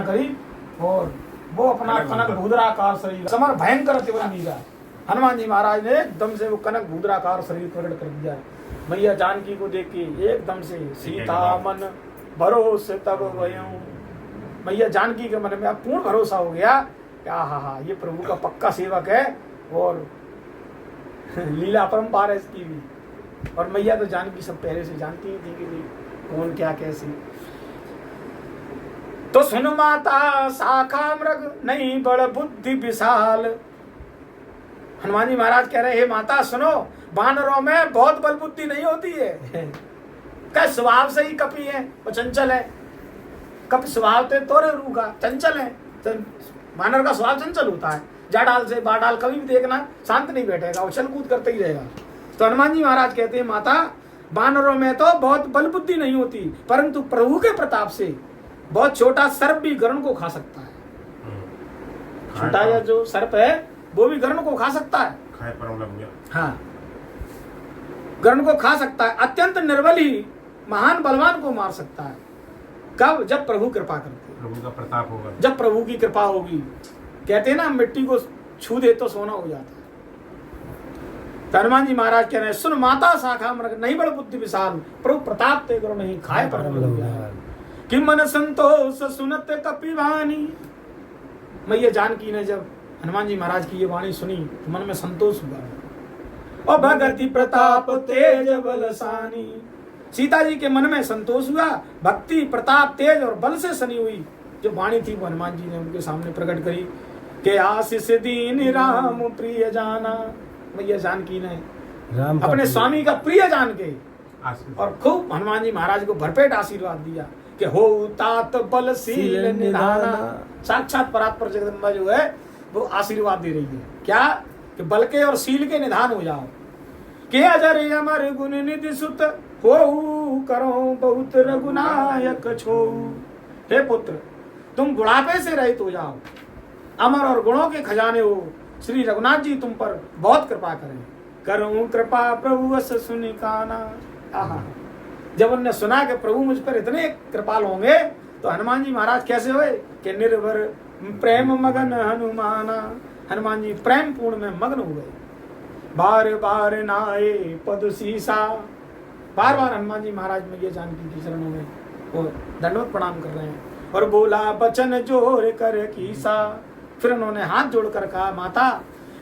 करी और वो अपना कनक भूद्राकार शरीर समर भयंकर तिवरंगी का हनुमान जी महाराज ने एकदम से वो कनक भूद्राकार शरीर प्रकट कर दिया। मैया जानकी को देख के एकदम से सीता मन भरोसे तब वयूं, मैया जानकी के मन में अब पूर्ण भरोसा हो गया कि हा ये प्रभु का पक्का सेवक है और लीला अपरंपार है इसकी भी। और मैया तो जानकी सब पहले से जानती ही थी कि कौन क्या कैसे। तो सुन माता शाखा मृग नहीं बड़ बुद्धि विशाल। हनुमान जी महाराज कह रहे हे माता सुनो, वानरों में बहुत बल बुद्धि नहीं होती है। क्या स्वभाव से ही कपी है, वो चंचल है। कप स्वभाव ते तोरे रूखा चंचल है। वानर का स्वभाव चंचल होता है, जाडाल से बाडाल कभी भी देखना शांत नहीं बैठेगा, उछल कूद करते ही रहेगा। तो हनुमान जी महाराज कहते हैं माता वानरों में तो बहुत बल बुद्धि नहीं होती, परंतु प्रभु के प्रताप से बहुत छोटा सर्प भी गरुड़ को खा सकता है। छोटा या जो सर्प है वो भी गरुड़ को खा सकता है। हाँ, गरुड़ को खा सकता है। अत्यंत निर्बल ही महान बलवान को मार सकता है। कब? जब प्रभु कृपा करते, प्रभु का प्रताप होगा, जब प्रभु की कृपा होगी। कहते हैं ना मिट्टी को छू दे तो सोना हो जाता है। तो हनुमान जी महाराज कह रहे हैं सुन माता शाखा मृग नहीं बड़ बुद्धि विशाल, प्रभु प्रताप ते गरुड़ नहीं खाए पर कि मन संतोष सुनत कपिवानी। मैया जानकी ने जब हनुमान जी महाराज की ये वाणी सुनी तो मन में संतोष हुआ। और भगति प्रताप तेज बलसानी, सीता जी के मन में संतोष हुआ। भक्ति प्रताप तेज और बल से सनी हुई जो वाणी थी वो हनुमान जी ने उनके सामने प्रकट करी कि आशीष दीन राम प्रिय जाना। मैया जानकी ने अपने स्वामी का प्रिय जान के और खूब हनुमान जी महाराज को भरपेट आशीर्वाद दिया कि हो तात बलशील निधाना। साक्षात परात्पर जगदम्बा जो है वो आशीर्वाद दे रही है क्या कि बल के और शील के निधान हो जाओ। के अजर अमर गुण निधि सुत हो करो बहुत रघुनायक छो। हे पुत्र तुम बुढ़ापे से रहित हो जाओ, अमर और गुणों के खजाने हो। श्री रघुनाथ जी तुम पर बहुत कृपा करें। करूं कृपा प्रभु अस सुनि काना। जब उन्होंने सुना कि प्रभु मुझ पर इतने कृपाल होंगे तो हनुमान जी महाराज कैसे हुए कि निर्भर प्रेम मगन हनुमाना। हनुमान जी प्रेम पूर्ण में मग्न हो गए। बार बार नाए पद सीसा, बार बार हनुमान जी महाराज मैया जानकी की चरणों में वो दंडवत प्रणाम कर रहे हैं। और बोला बचन जोर कर कीसा, फिर उन्होंने हाथ जोड़कर कहा माता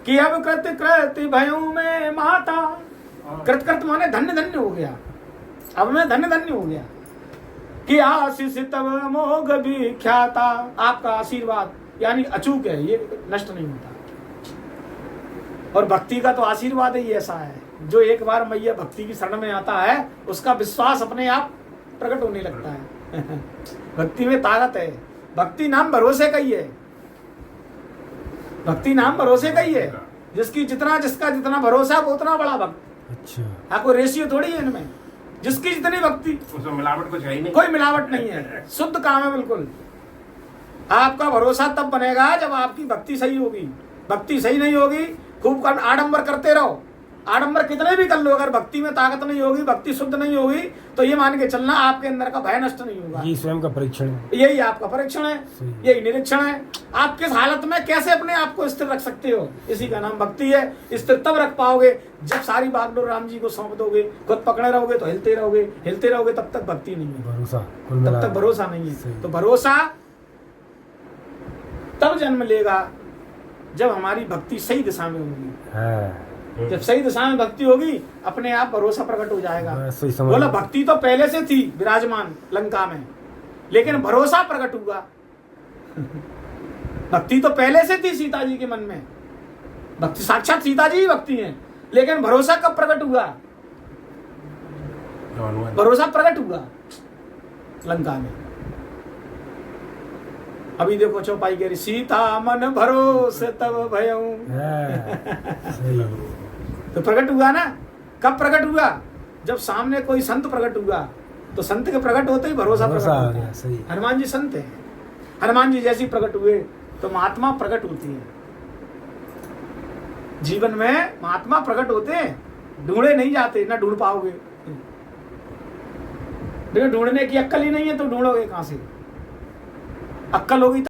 कि अब कृत कृत भयों में माता। कृत कृत माने धन्य धन्य हो गया, अब मैं धन्य धन्य हो गया कि आशीष तब मोग भी ख्याता। आपका आशीर्वाद यानी अचूक है, ये नष्ट नहीं होता। और भक्ति का तो आशीर्वाद ही ऐसा है जो एक बार मैया भक्ति की शरण में आता है उसका विश्वास अपने आप प्रकट होने लगता है। भक्ति में ताकत है। भक्ति नाम भरोसे का ही है। भक्ति नाम भरोसे का ही है। जिसका जितना भरोसा वो उतना बड़ा भक्त। अच्छा, आपको रेशियो थोड़ी है इनमें। जिसकी जितनी भक्ति उसमें मिलावट कुछ है ही नहीं, कोई मिलावट नहीं है, शुद्ध काम है बिल्कुल। आपका भरोसा तब बनेगा जब आपकी भक्ति सही होगी। भक्ति सही नहीं होगी, खूब आडंबर करते रहो, आडंबर कितने भी कर लो, अगर भक्ति में ताकत नहीं होगी, भक्ति शुद्ध नहीं होगी तो ये मान के चलना आपके अंदर का भय नष्ट नहीं होगा। ये स्वयं का परीक्षण है, यही आपका परीक्षण है, यही निरीक्षण है। आप किस हालत में कैसे अपने आप को स्थिर रख सकते हो, इसी का नाम भक्ति है। स्थिर तब रख पाओगे जब सारी बागडोर राम जी को सौंप दोगे। खुद पकड़े रहोगे तो हिलते रहोगे तब तक भक्ति नहीं है, भरोसा तब तक भरोसा नहीं है। तो भरोसा तब जन्म लेगा जब हमारी भक्ति सही दिशा में होगी। जब सही दिशा में भक्ति होगी अपने आप भरोसा प्रकट हो जाएगा। बोला भक्ति तो पहले से थी विराजमान लंका में, लेकिन भरोसा प्रकट हुआ। भक्ति तो पहले से थी सीता जी के मन में, भक्ति साक्षात सीता जी ही भक्ति है, लेकिन भरोसा कब प्रकट हुआ? भरोसा प्रकट हुआ लंका में। अभी देखो चौपाई कह रही सीता मन भरोसे तब भयऊं। तो प्रकट हुआ ना। कब प्रकट हुआ? जब सामने कोई संत प्रकट हुआ तो संत के प्रकट होते ही भरोसा प्रकट हो गया। हनुमान जी संत हैं। हनुमान जी जैसी प्रकट हुए तो महात्मा प्रकट होती है। जीवन में महात्मा प्रकट होते हैं, ढूंढे नहीं जाते, ना ढूंढ पाओगे। ढूंढने की अक्ल ही नहीं है तो ढूंढोगे कहां से? अक्कल होगी